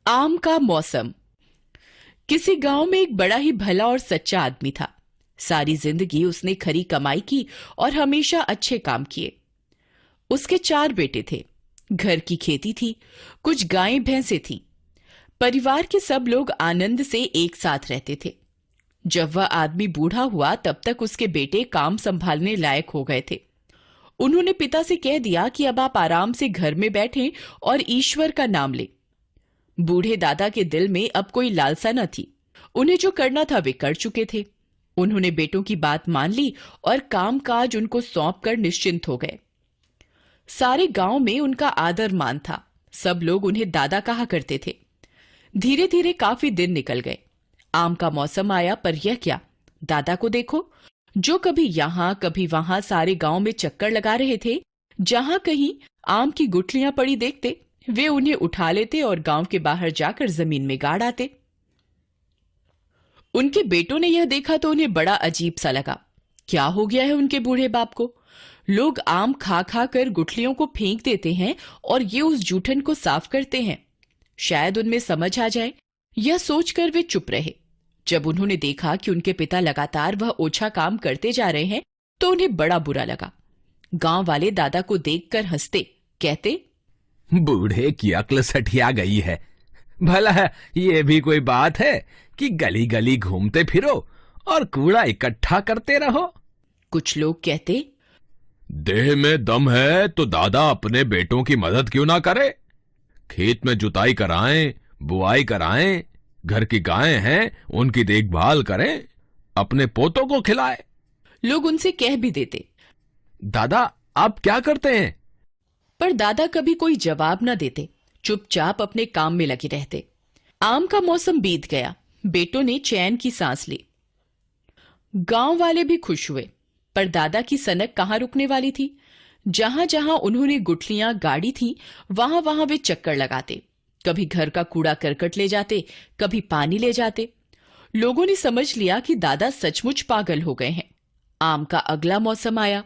आम का मौसम। किसी गांव में एक बड़ा ही भला और सच्चा आदमी था। सारी जिंदगी उसने खरी कमाई की और हमेशा अच्छे काम किए। उसके 4 बेटे थे। घर की खेती थी, कुछ गायें भैंसे थीं। परिवार के सब लोग आनंद से एक साथ रहते थे। जब वह आदमी बूढ़ा हुआ तब तक उसके बेटे काम संभालने लायक हो गए थे। उन्होंने पिता से कह दिया कि अब आप आराम से घर में बैठें और ईश्वर का नाम लें। बूढ़े दादा के दिल में अब कोई लालसा न थी। उन्हें जो करना था वे कर चुके थे। उन्होंने बेटों की बात मान ली और कामकाज उनको सौंपकर निश्चिंत हो गए। सारे गांव में उनका आदर मान था। सब लोग उन्हें दादा कहा करते थे। धीरे धीरे काफी दिन निकल गए। आम का मौसम आया, पर यह क्या, दादा को देखो, जो कभी यहां कभी वहां सारे गांव में चक्कर लगा रहे थे। जहां कहीं आम की गुठलियां पड़ी देखते, वे उन्हें उठा लेते और गांव के बाहर जाकर जमीन में गाड़ आते। उनके बेटों ने यह देखा तो उन्हें बड़ा अजीब सा लगा। क्या हो गया है उनके बूढ़े बाप को? लोग आम खा खा कर गुठलियों को फेंक देते हैं और ये उस जूठन को साफ करते हैं। शायद उनमें समझ आ जाए। यह सोचकर वे चुप रहे। जब उन्होंने देखा कि उनके पिता लगातार वह ओछा काम करते जा रहे हैं तो उन्हें बड़ा बुरा लगा। गांव वाले दादा को देखकर हंसते, कहते, बूढ़े की अक्ल सठिया गई है। भला ये भी कोई बात है कि गली गली घूमते फिरो और कूड़ा इकट्ठा करते रहो। कुछ लोग कहते, देह में दम है तो दादा अपने बेटों की मदद क्यों ना करे। खेत में जुताई कराएं, बुआई कराएं, घर की गायें हैं उनकी देखभाल करें, अपने पोतों को खिलाएं। लोग उनसे कह भी देते, दादा आप क्या करते हैं? पर दादा कभी कोई जवाब न देते। चुपचाप अपने काम में लगे रहते। आम का मौसम बीत गया। बेटों ने चैन की सांस ली। गांव वाले भी खुश हुए। पर दादा की सनक कहां रुकने वाली थी। जहां जहां उन्होंने गुठलियां गाड़ी थी, वहां वहां वे चक्कर लगाते। कभी घर का कूड़ा करकट ले जाते, कभी पानी ले जाते। लोगों ने समझ लिया कि दादा सचमुच पागल हो गए हैं। आम का अगला मौसम आया।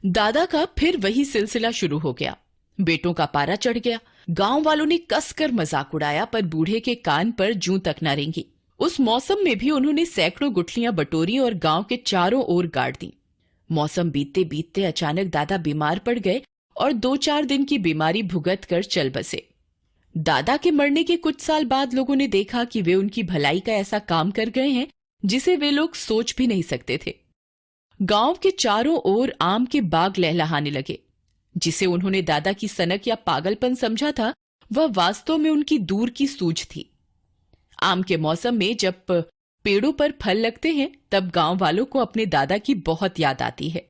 दादा का फिर वही सिलसिला शुरू हो गया। बेटों का पारा चढ़ गया। गांव वालों ने कसकर मजाक उड़ाया, पर बूढ़े के कान पर जूं तक न रेंगी। उस मौसम में भी उन्होंने सैकड़ों गुठलियां बटोरी और गांव के चारों ओर गाड़ दी। मौसम बीतते बीतते अचानक दादा बीमार पड़ गए और 2-4 दिन की बीमारी भुगत कर चल बसे। दादा के मरने के कुछ साल बाद लोगों ने देखा कि वे उनकी भलाई का ऐसा काम कर गए हैं जिसे वे लोग सोच भी नहीं सकते थे। गांव के चारों ओर आम के बाग लहलहाने लगे। जिसे उन्होंने दादा की सनक या पागलपन समझा था, वह वास्तव में उनकी दूर की सूझ थी। आम के मौसम में जब पेड़ों पर फल लगते हैं, तब गांव वालों को अपने दादा की बहुत याद आती है।